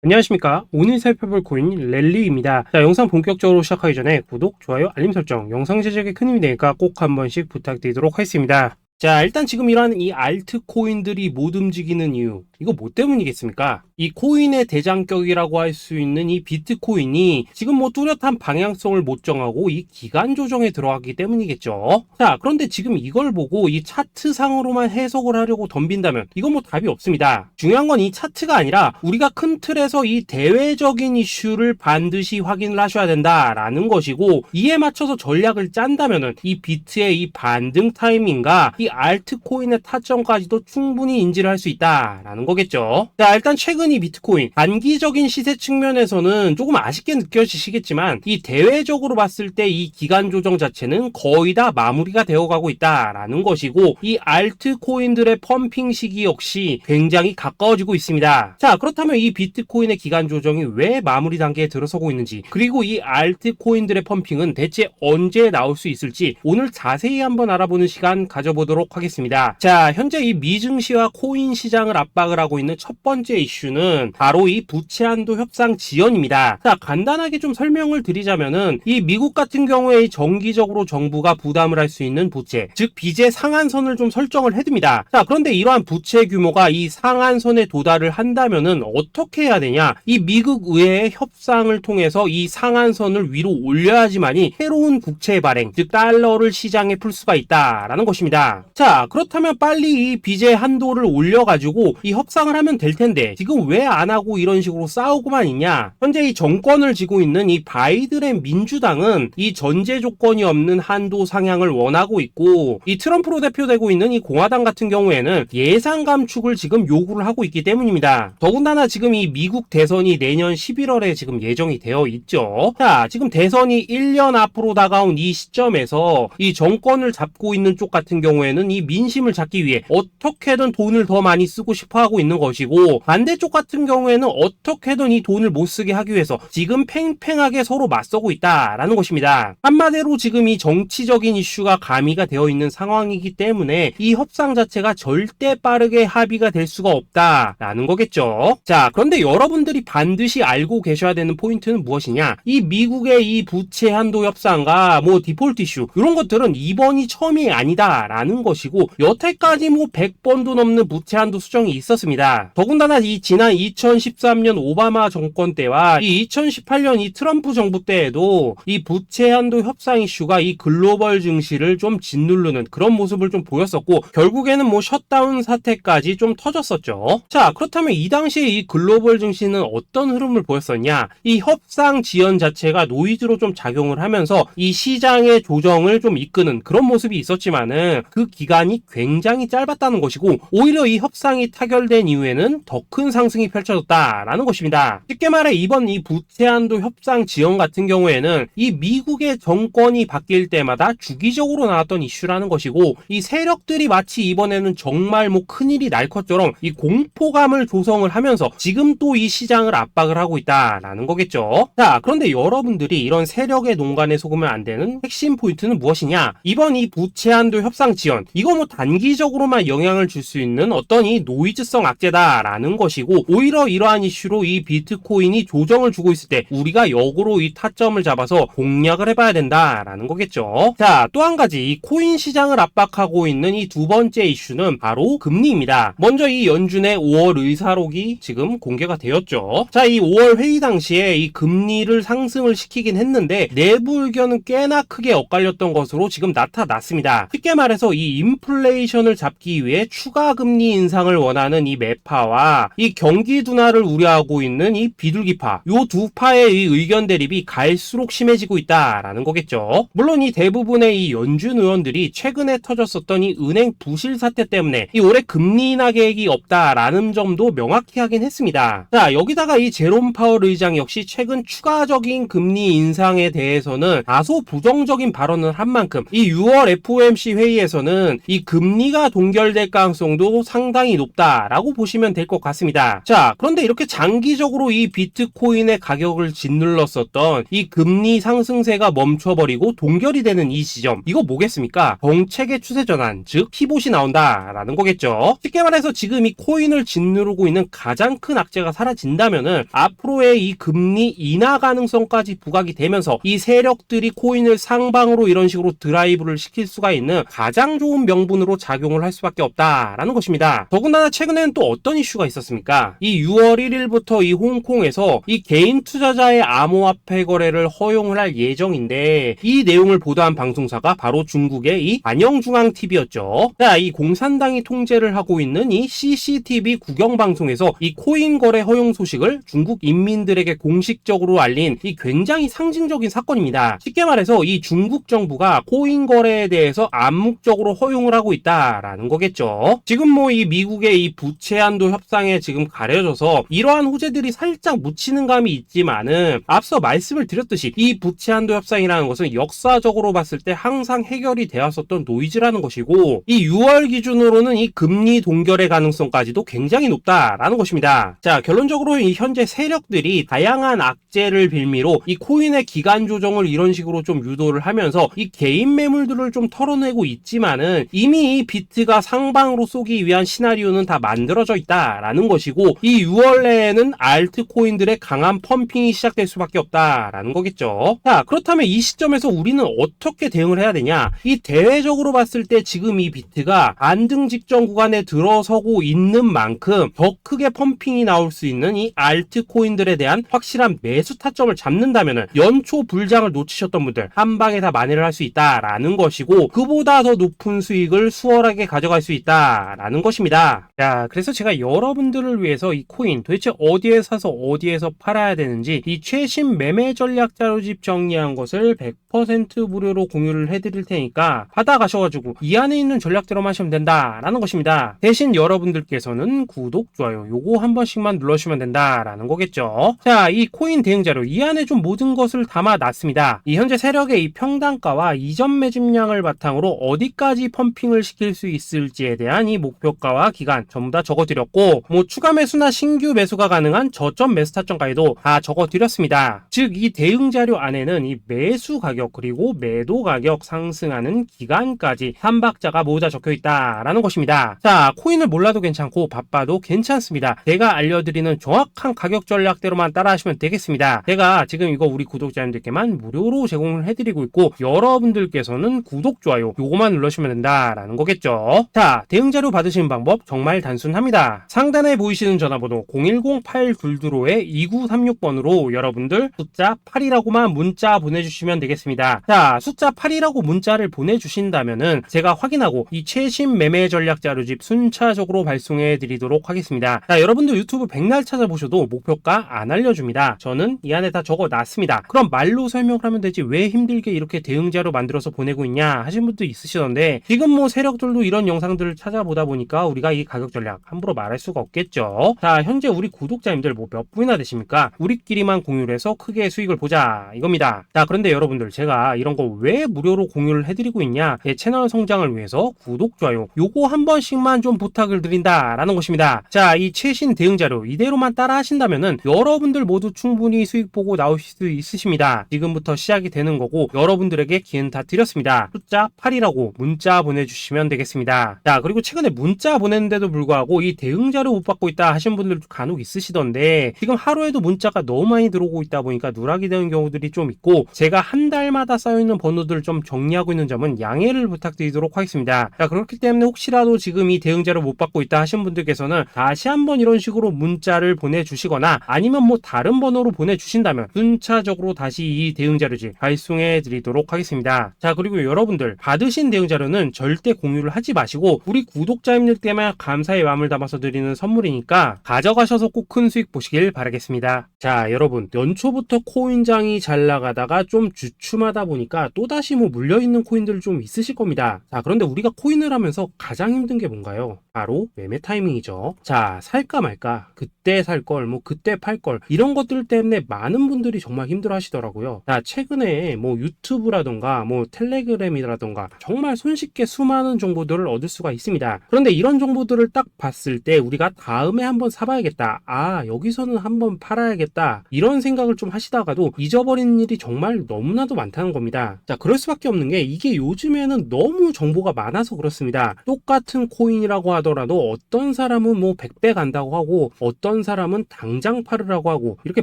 안녕하십니까. 오늘 살펴볼 코인 랠리입니다. 자, 영상 본격적으로 시작하기 전에 구독, 좋아요, 알림 설정, 영상 제작에 큰 힘이 되니까 꼭 한 번씩 부탁드리도록 하겠습니다. 자, 일단 지금 이러한 이 알트코인들이 못 움직이는 이유, 이거 뭐 때문이겠습니까? 이 코인의 대장격이라고 할 수 있는 이 비트코인이 지금 뭐 뚜렷한 방향성을 못 정하고 이 기간 조정에 들어가기 때문이겠죠. 자, 그런데 지금 이걸 보고 이 차트상으로만 해석을 하려고 덤빈다면 이건 뭐 답이 없습니다. 중요한 건 이 차트가 아니라 우리가 큰 틀에서 이 대외적인 이슈를 반드시 확인을 하셔야 된다라는 것이고, 이에 맞춰서 전략을 짠다면은 이 비트의 이 반등 타이밍과 이 알트코인의 타점까지도 충분히 인지를 할 수 있다라는 거겠죠. 자, 일단 최근 이 비트코인 단기적인 시세 측면에서는 조금 아쉽게 느껴지시겠지만 이 대외적으로 봤을 때 이 기간 조정 자체는 거의 다 마무리가 되어가고 있다라는 것이고, 이 알트코인들의 펌핑 시기 역시 굉장히 가까워지고 있습니다. 자, 그렇다면 이 비트코인의 기간 조정이 왜 마무리 단계에 들어서고 있는지, 그리고 이 알트코인들의 펌핑은 대체 언제 나올 수 있을지 오늘 자세히 한번 알아보는 시간 가져보도록 하겠습니다. 자, 현재 이 미증시와 코인 시장을 압박을 하고 있는 첫 번째 이슈는 바로 이 부채 한도 협상 지연입니다. 자, 간단하게 좀 설명을 드리자면은 이 미국 같은 경우에 정기적으로 정부가 부담을 할 수 있는 부채, 즉 빚의 상한선을 좀 설정을 해둡니다. 자, 그런데 이러한 부채 규모가 이 상한선에 도달을 한다면은 어떻게 해야 되냐? 이 미국 의회의 협상을 통해서 이 상한선을 위로 올려야지만이 새로운 국채 발행, 즉 달러를 시장에 풀 수가 있다라는 것입니다. 자, 그렇다면 빨리 이 빚의 한도를 올려가지고 이 협상을 하면 될 텐데 지금 왜 안 하고 이런 식으로 싸우고만 있냐? 현재 이 정권을 쥐고 있는 이 바이든의 민주당은 이 전제 조건이 없는 한도 상향을 원하고 있고, 이 트럼프로 대표되고 있는 이 공화당 같은 경우에는 예산 감축을 지금 요구를 하고 있기 때문입니다. 더군다나 지금 이 미국 대선이 내년 11월에 지금 예정이 되어 있죠. 자, 지금 대선이 1년 앞으로 다가온 이 시점에서 이 정권을 잡고 있는 쪽 같은 경우에는 이 민심을 잡기 위해 어떻게든 돈을 더 많이 쓰고 싶어 하고 있는 것이고, 반대쪽 같은 경우에는 어떻게든 이 돈을 못 쓰게 하기 위해서 지금 팽팽하게 서로 맞서고 있다라는 것입니다. 한마디로 지금 이 정치적인 이슈가 가미가 되어 있는 상황이기 때문에 이 협상 자체가 절대 빠르게 합의가 될 수가 없다라는 거겠죠. 자, 그런데 여러분들이 반드시 알고 계셔야 되는 포인트는 무엇이냐? 이 미국의 이 부채 한도 협상과 뭐 디폴트 이슈, 이런 것들은 이번이 처음이 아니다라는 것이고, 여태까지 뭐 100번도 넘는 부채 한도 수정이 있었습니다. 더군다나 이 지난 2013년 오바마 정권 때와 이 2018년 이 트럼프 정부 때에도 이 부채 한도 협상 이슈가 이 글로벌 증시를 좀 짓누르는 그런 모습을 좀 보였었고, 결국에는 뭐 셧다운 사태까지 좀 터졌었죠. 자, 그렇다면 이 당시에 이 글로벌 증시는 어떤 흐름을 보였었냐? 이 협상 지연 자체가 노이즈로 좀 작용을 하면서 이 시장의 조정을 좀 이끄는 그런 모습이 있었지만은 그 기간이 굉장히 짧았다는 것이고, 오히려 이 협상이 타결된 이후에는 더 큰 상승이 펼쳐졌다라는 것입니다. 쉽게 말해 이번 이 부채 한도 협상 지연 같은 경우에는 이 미국의 정권이 바뀔 때마다 주기적으로 나왔던 이슈라는 것이고, 이 세력들이 마치 이번에는 정말 뭐 큰일이 날 것처럼 이 공포감을 조성을 하면서 지금 또 이 시장을 압박을 하고 있다라는 거겠죠. 자, 그런데 여러분들이 이런 세력의 농간에 속으면 안 되는 핵심 포인트는 무엇이냐? 이번 이 부채 한도 협상 지연, 이거 뭐 단기적으로만 영향을 줄 수 있는 어떤 이 노이즈성 악재다라는 것이고, 오히려 이러한 이슈로 이 비트코인이 조정을 주고 있을 때 우리가 역으로 이 타점을 잡아서 공략을 해봐야 된다라는 거겠죠. 자, 또 한 가지 이 코인 시장을 압박하고 있는 이 두 번째 이슈는 바로 금리입니다. 먼저 이 연준의 5월 의사록이 지금 공개가 되었죠. 자, 이 5월 회의 당시에 이 금리를 상승을 시키긴 했는데 내부 의견은 꽤나 크게 엇갈렸던 것으로 지금 나타났습니다. 쉽게 말해서 이 인플레이션을 잡기 위해 추가 금리 인상을 원하는 이 매파와 이 경기 둔화를 우려하고 있는 이 비둘기파, 요 두 파의 이 의견 대립이 갈수록 심해지고 있다라는 거겠죠. 물론 이 대부분의 이 연준 의원들이 최근에 터졌었던 이 은행 부실 사태 때문에 이 올해 금리 인하 계획이 없다라는 점도 명확히 하긴 했습니다. 자, 여기다가 이 제롬 파월 의장 역시 최근 추가적인 금리 인상에 대해서는 다소 부정적인 발언을 한 만큼 이 6월 FOMC 회의에서는 보면은 이 금리가 동결될 가능성도 상당히 높다라고 보시면 될 것 같습니다. 자, 그런데 이렇게 장기적으로 이 비트코인의 가격을 짓눌렀었던 이 금리 상승세가 멈춰버리고 동결이 되는 이 시점, 이거 뭐겠습니까? 정책의 추세 전환, 즉 피봇이 나온다라는 거겠죠. 쉽게 말해서 지금 이 코인을 짓누르고 있는 가장 큰 악재가 사라진다면은 앞으로의 이 금리 인하 가능성까지 부각이 되면서 이 세력들이 코인을 상방으로 이런 식으로 드라이브를 시킬 수가 있는 가장 좋은 명분으로 작용을 할 수밖에 없다라는 것입니다. 더군다나 최근에는 또 어떤 이슈가 있었습니까? 이 6월 1일부터 이 홍콩에서 이 개인 투자자의 암호화폐 거래를 허용을 할 예정인데, 이 내용을 보도한 방송사가 바로 중국의 이 안영중앙TV였죠. 자, 이 공산당이 통제를 하고 있는 이 CCTV 국영방송에서 이 코인 거래 허용 소식을 중국 인민들에게 공식적으로 알린 이 굉장히 상징적인 사건입니다. 쉽게 말해서 이 중국 정부가 코인 거래에 대해서 암묵적으로 허용을 하고 있다라는 거겠죠. 지금 뭐 이 미국의 이 부채 한도 협상에 지금 가려져서 이러한 호재들이 살짝 묻히는 감이 있지만은, 앞서 말씀을 드렸듯이 이 부채 한도 협상이라는 것은 역사적으로 봤을 때 항상 해결이 되었었던 노이즈라는 것이고, 이 6월 기준으로는 이 금리 동결의 가능성까지도 굉장히 높다라는 것입니다. 자, 결론적으로 이 현재 세력들이 다양한 악재를 빌미로 이 코인의 기간 조정을 이런 식으로 좀 유도를 하면서 이 개인 매물들을 좀 털어내고 있지만은, 이미 이 비트가 상방으로 쏘기 위한 시나리오는 다 만들어져 있다라는 것이고, 이 6월 내에는 알트코인들의 강한 펌핑이 시작될 수밖에 없다라는 거겠죠. 자, 그렇다면 이 시점에서 우리는 어떻게 대응을 해야 되냐? 이 대외적으로 봤을 때 지금 이 비트가 안등 직전 구간에 들어서고 있는 만큼 더 크게 펌핑이 나올 수 있는 이 알트코인들에 대한 확실한 매수 타점을 잡는다면은 연초 불장을 놓치셨던 분들 한 방에 다 만회를 할 수 있다라는 것이고, 그보다 더 높은 수익을 수월하게 가져갈 수 있다라는 것입니다. 자, 그래서 제가 여러분들을 위해서 이 코인 도대체 어디에 사서 어디에서 팔아야 되는지 이 최신 매매 전략 자료집 정리한 것을 100% 무료로 공유를 해드릴 테니까 받아가셔가지고 이 안에 있는 전략대로만 하시면 된다라는 것입니다. 대신 여러분들께서는 구독, 좋아요 요거 한 번씩만 눌러주시면 된다라는 거겠죠. 자, 이 코인 대응 자료 이 안에 좀 모든 것을 담아놨습니다. 이 현재 세력의 이 평단가와 이전 매집량을 바탕으로 어디까지 펌핑을 시킬 수 있을지에 대한 이 목표가와 기간 전부 다 적어드렸고, 뭐 추가 매수나 신규 매수가 가능한 저점 매수 타점까지도 다 적어드렸습니다. 즉 이 대응 자료 안에는 이 매수 가격 그리고 매도 가격 상승하는 기간까지 3박자가 모두 다 적혀있다라는 것입니다. 자, 코인을 몰라도 괜찮고 바빠도 괜찮습니다. 제가 알려드리는 정확한 가격 전략대로만 따라하시면 되겠습니다. 제가 지금 이거 우리 구독자님들께만 무료로 제공을 해드리고 있고, 여러분들께서는 구독, 좋아요 요거만 눌러주시면 된다라는 거겠죠. 자, 대응 자료 받으시는 방법 정말 단순합니다. 상단에 보이시는 전화번호 010-822-2936번으로 여러분들 숫자 8이라고만 문자 보내주시면 되겠습니다. 자, 숫자 8이라고 문자를 보내주신다면은 제가 확인하고 이 최신 매매 전략 자료집 순차적으로 발송해 드리도록 하겠습니다. 자, 여러분들 유튜브 백날 찾아보셔도 목표가 안 알려줍니다. 저는 이 안에 다 적어놨습니다. 그럼 말로 설명을 하면 되지 왜 힘들게 이렇게 대응 자료 만들어서 보내고 있냐 하신 분도 있으시던데, 지금 뭐 세력들도 이런 영상들을 찾아보다 보니까 우리가 이 가격 전략 함부로 말할 수가 없겠죠. 자, 현재 우리 구독자님들 뭐 몇 분이나 되십니까? 우리끼리만 공유를 해서 크게 수익을 보자 이겁니다. 자, 그런데 여러분들 제가 이런 거 왜 무료로 공유를 해드리고 있냐? 제 채널 성장을 위해서 구독, 좋아요 요거 한 번씩만 좀 부탁을 드린다라는 것입니다. 자, 이 최신 대응 자료 이대로만 따라 하신다면은 여러분들 모두 충분히 수익 보고 나오실 수 있으십니다. 지금부터 시작이 되는 거고, 여러분들에게 기회는 다 드렸습니다. 숫자 8이라고 문자 보내주시면 되겠습니다. 자, 그리고 최근에 문자 보냈는데도 불구하고 이 대응 자료 못 받고 있다 하신 분들도 간혹 있으시던데, 지금 하루에도 문자가 너무 많이 들어오고 있다 보니까 누락이 되는 경우들이 좀 있고, 제가 한 달마다 쌓여있는 번호들을 좀 정리하고 있는 점은 양해를 부탁드리도록 하겠습니다. 자, 그렇기 때문에 혹시라도 지금 이 대응 자료 못 받고 있다 하신 분들께서는 다시 한번 이런 식으로 문자를 보내주시거나 아니면 뭐 다른 번호로 보내주신다면 순차적으로 다시 이 대응 자료지 발송해 드리도록 하겠습니다. 자, 그리고 여러분들 받으신 대응 자료는 절대 공유를 하지 마시고 우리 구독자님들께만 감사의 마음을 담아서 드리는 선물이니까 가져가셔서 꼭 큰 수익 보시길 바라겠습니다. 자, 여러분 연초부터 코인장이 잘 나가다가 좀 주춤 말씀하다 보니까 또다시 뭐 물려있는 코인들 좀 있으실 겁니다. 자, 그런데 우리가 코인을 하면서 가장 힘든 게 뭔가요? 바로 매매 타이밍이죠. 자, 살까 말까, 그때 살 걸, 뭐 그때 팔 걸, 이런 것들 때문에 많은 분들이 정말 힘들어 하시더라고요. 자, 최근에 뭐 유튜브라던가 뭐 텔레그램이라던가 정말 손쉽게 수많은 정보들을 얻을 수가 있습니다. 그런데 이런 정보들을 딱 봤을 때 우리가 다음에 한번 사봐야겠다, 아 여기서는 한번 팔아야겠다, 이런 생각을 좀 하시다가도 잊어버리는 일이 정말 너무나도 많다는 겁니다. 자, 그럴 수밖에 없는 게 이게 요즘에는 너무 정보가 많아서 그렇습니다. 똑같은 코인이라고 하더라도 어떤 사람은 뭐 100배 간다고 하고 어떤 사람은 당장 팔으라고 하고, 이렇게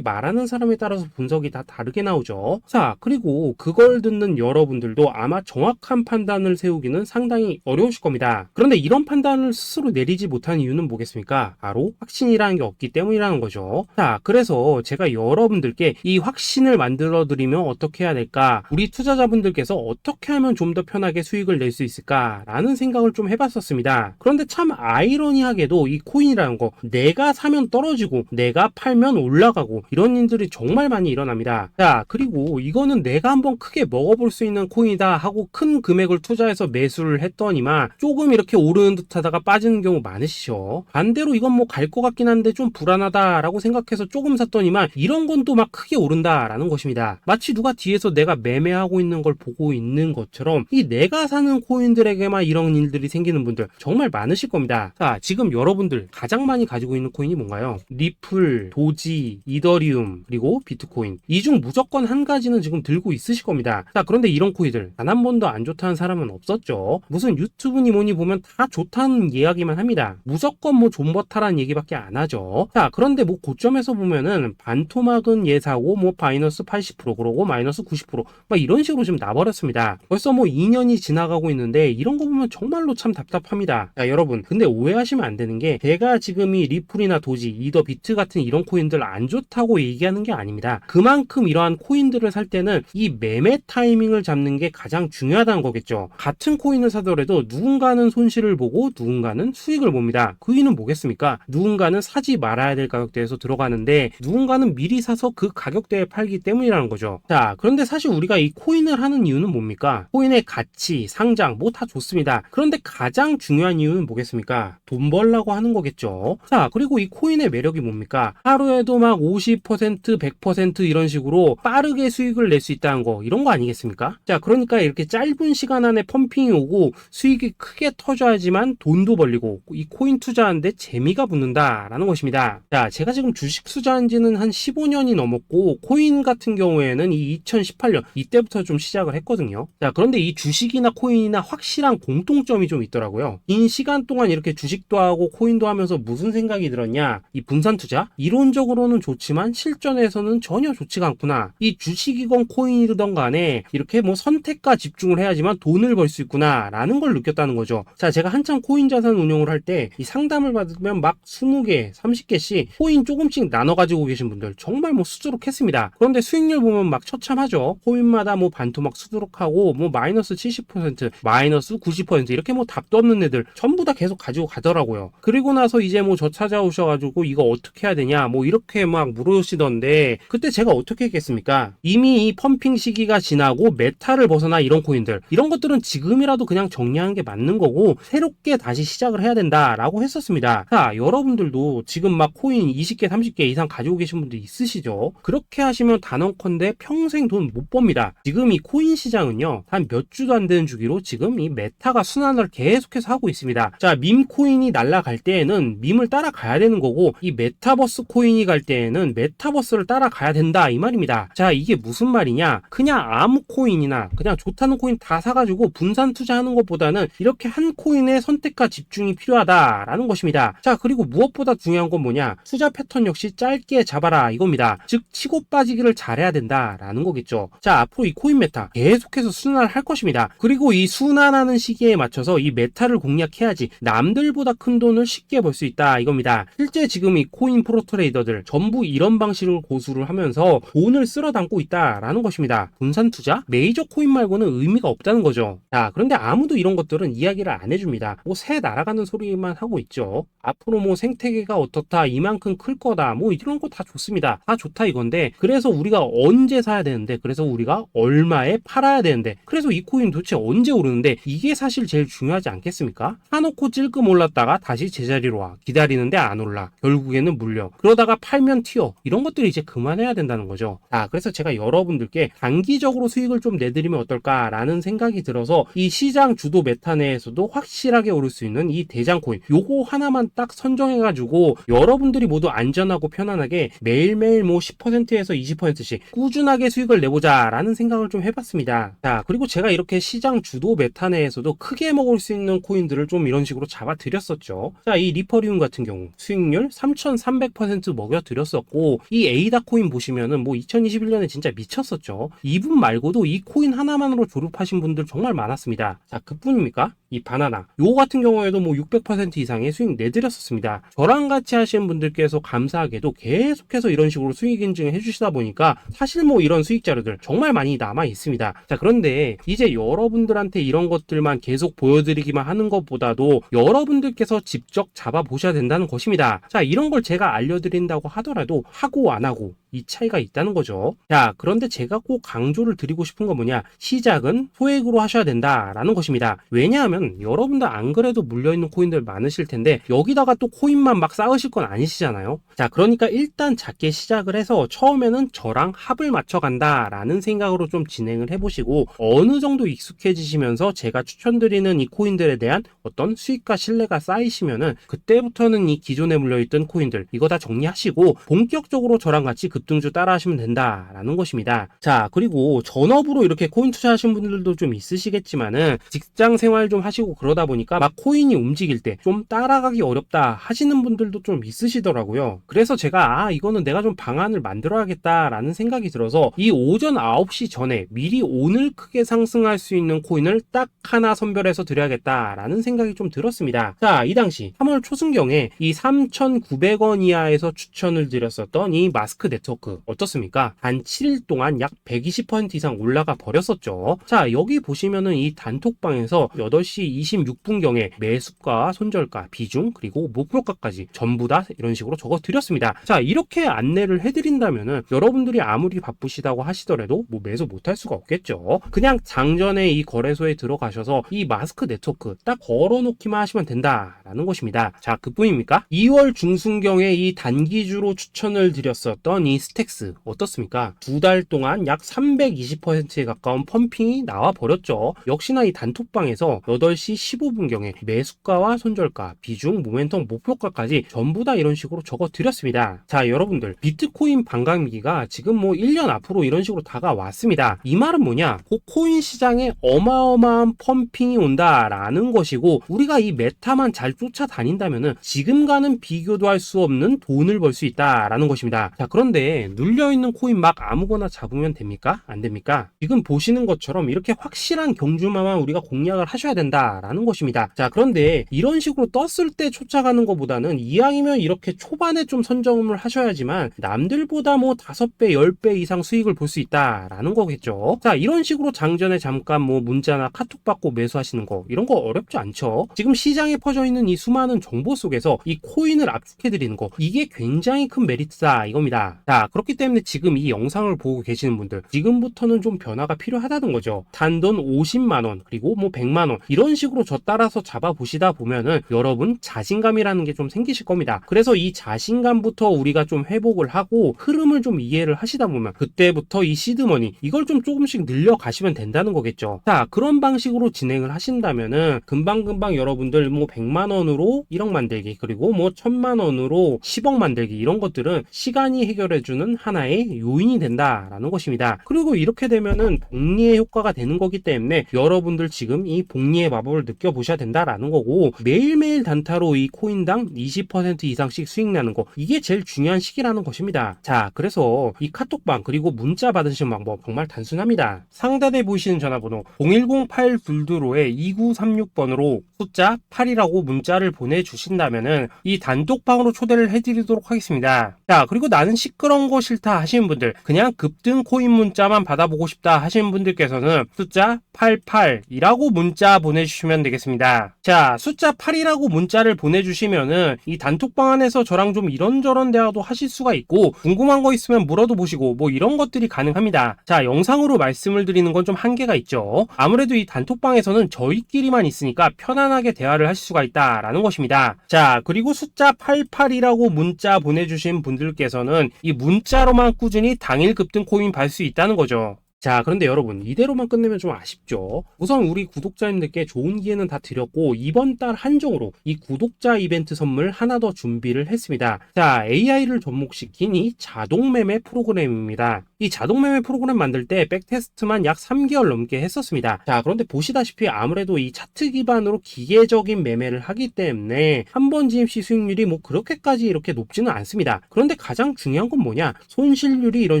말하는 사람에 따라서 분석이 다 다르게 나오죠. 자, 그리고 그걸 듣는 여러분들도 아마 정확한 판단을 세우기는 상당히 어려우실 겁니다. 그런데 이런 판단을 스스로 내리지 못한 이유는 뭐겠습니까? 바로 확신이라는 게 없기 때문이라는 거죠. 자, 그래서 제가 여러분들께 이 확신을 만들어 드리면 어떻게 해야 될까, 우리 투자자분들께서 어떻게 하면 좀 더 편하게 수익을 낼 수 있을까 라는 생각을 좀 해봤었습니다. 그런데 참 아이러니하게도 이 코인이라는 거, 내가 사면 떨어지고 내가 팔면 올라가고 이런 일들이 정말 많이 일어납니다. 자, 그리고 이거는 내가 한번 크게 먹어볼 수 있는 코인이다 하고 큰 금액을 투자해서 매수를 했더니만 조금 이렇게 오르는 듯 하다가 빠지는 경우 많으시죠. 반대로 이건 뭐 갈 것 같긴 한데 좀 불안하다 라고 생각해서 조금 샀더니만 이런 건 또 막 크게 오른다 라는 것입니다. 마치 누가 뒤에서 내가 매매하고 있는 걸 보고 있는 것처럼 이 내가 사는 코인들에게만 이런 일들이 생기는 분들 정말 많으실 겁니다. 자, 지금 여러분들 가장 많이 가지고 있는 코인이 뭔가요? 리플, 도지, 이더리움, 그리고 비트코인. 이 중 무조건 한 가지는 지금 들고 있으실 겁니다. 자, 그런데 이런 코인들 단 한 번도 안 좋다는 사람은 없었죠. 무슨 유튜브니 뭐니 보면 다 좋다는 이야기만 합니다. 무조건 뭐 존버타라는 얘기밖에 안 하죠. 자, 그런데 뭐 고점에서 보면은 반토막은 예사고 뭐 마이너스 80% 그러고 마이너스 90% 막 이런 식으로 지금 나버렸습니다. 벌써 뭐 2년이 지나가고 있는데 이런 거 보면 정말로 참 답답합니다. 자, 여러분 근데 오해하시면 안 되는 게 제가 지금 이 리플이나 도지, 이더, 비트 같은 이런 코인들 안 좋다고 얘기하는 게 아닙니다. 그만큼 이러한 코인들을 살 때는 이 매매 타이밍을 잡는 게 가장 중요하다는 거겠죠. 같은 코인을 사더라도 누군가는 손실을 보고 누군가는 수익을 봅니다. 그 이유는 뭐겠습니까? 누군가는 사지 말아야 될 가격대에서 들어가는데 누군가는 미리 사서 그 가격대에 팔기 때문이라는 거죠. 자, 그런데 사실 우리가 이 코인을 하는 이유는 뭡니까? 코인의 가치, 상장 뭐 다 좋습니다. 그런데 가장 중요한 이유는 뭐겠습니까? 돈 벌라고 하는 거겠죠. 자, 그리고 이 코인의 매력이 뭡니까? 하루에도 막 50%, 100% 이런 식으로 빠르게 수익을 낼 수 있다는 거, 이런 거 아니겠습니까? 자, 그러니까 이렇게 짧은 시간 안에 펌핑이 오고 수익이 크게 터져야지만 돈도 벌리고 이 코인 투자하는데 재미가 붙는다라는 것입니다. 자, 제가 지금 주식 투자한 지는 한 15년이 넘었고 코인 같은 경우에는 이 2018년 이때부터 좀 시작을 했거든요. 자, 그런데 이 주식이나 코인이나 확실한 공통점이 좀 있더라고요. 긴 시간 동안 이렇게 주식도 하고 코인도 하면서 무슨 생각이 들었냐, 이 분산 투자 이론적으로는 좋지만 실전에서는 전혀 좋지가 않구나, 이 주식이건 코인이든 간에 이렇게 뭐 선택과 집중을 해야지만 돈을 벌 수 있구나 라는 걸 느꼈다는 거죠. 자, 제가 한참 코인 자산 운용을 할 때 이 상담을 받으면 막 20개 30개씩 코인 조금씩 나눠 가지고 계신 분들 정말 뭐 수두룩했습니다. 그런데 수익률 보면 막 처참하죠. 코인마다 뭐 반토막 수두룩하고 뭐 마이너스 70% 마이너스 90% 이렇게 뭐 답도 없는 애들 전부 다 계속 가지고 가더라고요. 그리고 나서 이제 뭐 저 찾아오셔가지고 이거 어떻게 해야 되냐 뭐 이렇게 막 물으시던데 그때 제가 어떻게 했겠습니까? 이미 이 펌핑 시기가 지나고 메타를 벗어나 이런 코인들 이런 것들은 지금이라도 그냥 정리하는 게 맞는 거고 새롭게 다시 시작을 해야 된다라고 했었습니다. 자, 여러분들도 지금 막 코인 20개 30개 이상 가지고 계신 분들 있으시죠? 그렇게 하시면 단언컨대 평생 돈 못 법니다. 지금 이 코인 시장은요 한 몇 주도 안 되는 주기로 지금 이 메타가 순환을 계속해서 하고 있습니다. 자, 밈 코인이 날아갈 때에는 밈을 따라가야 되는 거고 이 메타버스 코인이 갈 때에는 메타버스를 따라가야 된다 이 말입니다. 자, 이게 무슨 말이냐, 그냥 아무 코인이나 그냥 좋다는 코인 다 사가지고 분산 투자하는 것보다는 이렇게 한 코인에 선택과 집중이 필요하다라는 것입니다. 자, 그리고 무엇보다 중요한 건 뭐냐, 투자 패턴 역시 짧게 잡아라 이겁니다. 즉 치고 빠지기를 잘해야 된다라는 거겠죠. 자, 앞으로 이 코인 메타 계속해서 순환을 할 것입니다. 그리고 이 순환하는 시기에 맞춰서 이 메타를 공략해야지 남들보다 큰 돈을 쉽게 벌 수 있다 이겁니다. 실제 지금 이 코인 프로 트레이더들 전부 이런 방식을 고수를 하면서 돈을 쓸어 담고 있다라는 것입니다. 분산 투자? 메이저 코인 말고는 의미가 없다는 거죠. 자, 그런데 아무도 이런 것들은 이야기를 안 해줍니다. 뭐 새 날아가는 소리만 하고 있죠. 앞으로 뭐 생태계가 어떻다, 이만큼 클 거다, 뭐 이런 거 다 좋습니다. 다 좋다 이건데 그래서 우리가 언제 사야 되는데, 그래서 우리가 우리가 얼마에 팔아야 되는데, 그래서 이 코인 도대체 언제 오르는데, 이게 사실 제일 중요하지 않겠습니까? 사놓고 찔끔 올랐다가 다시 제자리로 와, 기다리는데 안 올라, 결국에는 물려, 그러다가 팔면 튀어, 이런 것들이 이제 그만해야 된다는 거죠. 그래서 제가 여러분들께 단기적으로 수익을 좀 내드리면 어떨까라는 생각이 들어서 이 시장 주도 메타 내에서도 확실하게 오를 수 있는 이 대장 코인, 요거 하나만 딱 선정해가지고 여러분들이 모두 안전하고 편안하게 매일매일 뭐 10%에서 20%씩 꾸준하게 수익을 내보자 라는 생각을 좀 해봤습니다. 그리고 제가 이렇게 시장 주도 메타 내에서도 크게 먹을 수 있는 코인들을 좀 이런 식으로 잡아드렸었죠. 이 리퍼리움 같은 경우 수익률 3300% 먹여드렸었고, 이 에이다 코인 보시면은 뭐 2021년에 진짜 미쳤었죠. 이분 말고도 이 코인 하나만으로 졸업하신 분들 정말 많았습니다. 그뿐입니까? 이 바나나, 요거 같은 경우에도 뭐 600% 이상의 수익 내드렸었습니다. 저랑 같이 하시는 분들께서 감사하게도 계속해서 이런 식으로 수익 인증을 해주시다 보니까 사실 뭐 이런 수익 자료들 정말 많이 남아 있습니다. 그런데 이제 여러분들한테 이런 것들만 계속 보여드리기만 하는 것보다도 여러분들께서 직접 잡아보셔야 된다는 것입니다. 이런 걸 제가 알려드린다고 하더라도 하고 안 하고 이 차이가 있다는 거죠. 그런데 제가 꼭 강조를 드리고 싶은 건 뭐냐, 시작은 소액으로 하셔야 된다라는 것입니다. 왜냐하면 여러분들 안 그래도 물려있는 코인들 많으실 텐데 여기다가 또 코인만 막 쌓으실 건 아니시잖아요. 그러니까 일단 작게 시작을 해서 처음에는 저랑 합을 맞춰간다 라는 생각으로 좀 진행을 해보시고, 어느 정도 익숙해지시면서 제가 추천드리는 이 코인들에 대한 어떤 수익과 신뢰가 쌓이시면은 그때부터는 이 기존에 물려있던 코인들 이거 다 정리하시고 본격적으로 저랑 같이 급등주 따라 하시면 된다라는 것입니다. 그리고 전업으로 이렇게 코인 투자하시는 분들도 좀 있으시겠지만은 직장 생활 좀 하시고 그러다 보니까 막 코인이 움직일 때 좀 따라가기 어렵다 하시는 분들도 좀 있으시더라고요. 그래서 제가 이거는 내가 좀 방안을 만들어야겠다라는 생각이 들어서 이 오전 9시 전에 미리 오늘 크게 상승할 수 있는 코인을 딱 하나 선별해서 드려야겠다라는 생각이 좀 들었습니다. 이 당시 3월 초순경에 이 3,900원 이하에서 추천을 드렸었던 이 마스크 네트워크 어떻습니까? 단 7일 동안 약 120% 이상 올라가 버렸었죠. 여기 보시면은 이 단톡방에서 8시 26분경에 매수가, 손절가, 비중, 그리고 목표가까지 전부 다 이런 식으로 적어 드렸습니다. 이렇게 안내를 해드린다면은 여러분들이 아무리 바쁘시다고 하시더라도 뭐 매수 못할 수가 없겠죠. 그냥 장전에 이 거래소에 들어가셔서 이 마스크 네트워크 딱 걸어놓기만 하시면 된다라는 것입니다. 그뿐입니까? 2월 중순경에 이 단기주로 추천을 드렸었던 이 스택스 어떻습니까? 2달 동안 약 320%에 가까운 펌핑이 나와 버렸죠. 역시나 이 단톡방에서 8시 15분경에 매수가와 손절가, 비중, 모멘텀, 목표가까지 전부 다 이런 식으로 적어 드렸습니다. 여러분들, 비트코인 반감기가 지금 뭐 1년 앞으로 이런 식으로 다가왔습니다. 이 말은 뭐냐? 코인 시장에 어마어마한 펌핑이 온다라는 것이고, 우리가 이 메타만 잘 쫓아다닌다면은 지금과는 비교도 할 수 없는 돈을 벌 수 있다라는 것입니다. 그런데 눌려있는 코인 막 아무거나 잡으면 됩니까? 안 됩니까? 지금 보시는 것처럼 이렇게 확실한 경주마만 우리가 공략을 하셔야 된다라는 것입니다. 그런데 이런 식으로 떴을 때 쫓아가는 것보다는 이왕이면 이렇게 초반에 좀 선점을 하셔야지만 남들보다 뭐 5배, 10배 이상 수익을 볼 수 있다라는 거겠죠. 이런 식으로 장전에 잠깐 뭐 문자나 카톡 받고 매수하시는 거, 이런 거 어렵지 않죠. 지금 시장에 퍼져 있는 이 수많은 정보 속에서 이 코인을 압축해드리는 거, 이게 굉장히 큰 메리트다 이겁니다. 그렇기 때문에 지금 이 영상을 보고 계시는 분들, 지금부터는 좀 변화가 필요하다는 거죠. 단돈 50만원 그리고 뭐 100만원 이런 식으로 저 따라서 잡아보시다 보면은 여러분 자신감이라는 게 좀 생기실 겁니다. 그래서 이 자신감부터 우리가 좀 회복을 하고 흐름을 좀 이해를 하시다 보면 그때부터 이 시드머니 이걸 좀 조금씩 늘려가시면 된다는 거겠죠. 그런 방식으로 진행을 하신다면은 금방금방 여러분들 뭐 100만원으로 1억 만들기, 그리고 뭐 1000만원으로 10억 만들기, 이런 것들은 시간이 해결해주는 하나의 요인이 된다라는 것입니다. 그리고 이렇게 되면은 복리의 효과가 되는 거기 때문에 여러분들 지금 이 복리의 마법을 느껴보셔야 된다라는 거고, 매일매일 단타로 이 코인당 20% 이상씩 수익 나는 거, 이게 제일 중요한 시기라는 것입니다. 그래서 이 카톡방 그리고 문자 받으시는 방법 정말 단순합니다. 상단에 보이시는 전화번호 010-822-2936번으로 숫자 8이라고 문자를 보내주신다면은 이 단톡방으로 초대를 해드리도록 하겠습니다. 그리고 나는 시끄러운 이런 거 싫다 하시는 분들, 그냥 급등 코인 문자만 받아보고 싶다 하시는 분들께서는 숫자 88이라고 문자 보내주시면 되겠습니다. 자, 숫자 8이라고 문자를 보내주시면은 이 단톡방 안에서 저랑 좀 이런저런 대화도 하실 수가 있고, 궁금한 거 있으면 물어도 보시고 뭐 이런 것들이 가능합니다. 자, 영상으로 말씀을 드리는 건 좀 한계가 있죠. 아무래도 이 단톡방에서는 저희끼리만 있으니까 편안하게 대화를 하실 수가 있다라는 것입니다. 자, 그리고 숫자 88이라고 문자 보내주신 분들께서는 이 문자로만 꾸준히 당일 급등 코인 받을 수 있다는 거죠. 자, 그런데 여러분, 이대로만 끝내면 좀 아쉽죠. 우선 우리 구독자님들께 좋은 기회는 다 드렸고, 이번 달 한정으로 이 구독자 이벤트 선물 하나 더 준비를 했습니다. 자, AI를 접목시킨 이 자동매매 프로그램입니다. 이 자동매매 프로그램 만들 때 백테스트만 약 3개월 넘게 했었습니다. 자, 그런데 보시다시피 아무래도 이 차트 기반으로 기계적인 매매를 하기 때문에 한 번 지입 시 수익률이 뭐 그렇게까지 이렇게 높지는 않습니다. 그런데 가장 중요한 건 뭐냐? 손실률이 이런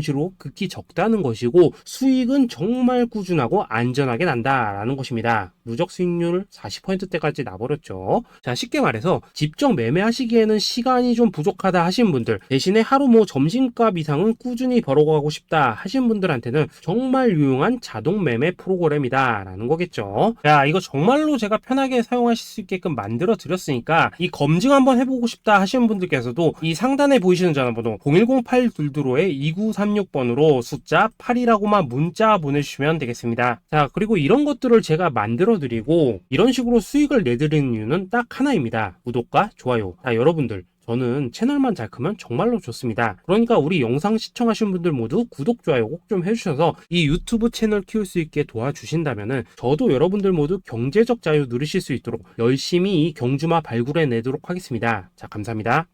식으로 극히 적다는 것이고, 수익은 정말 꾸준하고 안전하게 난다라는 것입니다. 누적 수익률 40%대까지 나버렸죠. 자, 쉽게 말해서 직접 매매하시기에는 시간이 좀 부족하다 하시는 분들, 대신에 하루 뭐 점심값 이상은 꾸준히 벌어가고 싶다 하시는 분들한테는 정말 유용한 자동 매매 프로그램이다 라는 거겠죠. 자, 이거 정말로 제가 편하게 사용하실 수 있게끔 만들어 드렸으니까 이 검증 한번 해보고 싶다 하시는 분들께서도 이 상단에 보이시는 전화번호 010-822-2936번으로 숫자 8이라고만 문자 보내주시면 되겠습니다. 자, 그리고 이런 것들을 제가 만들어 드리고 이런 식으로 수익을 내드리는 이유는 딱 하나입니다. 구독과 좋아요. 자, 여러분들, 저는 채널만 잘 크면 정말로 좋습니다. 그러니까 우리 영상 시청하시는 분들 모두 구독, 좋아요 꼭 좀 해주셔서 이 유튜브 채널 키울 수 있게 도와주신다면은 저도 여러분들 모두 경제적 자유 누리실 수 있도록 열심히 이 경주마 발굴해 내도록 하겠습니다. 자, 감사합니다.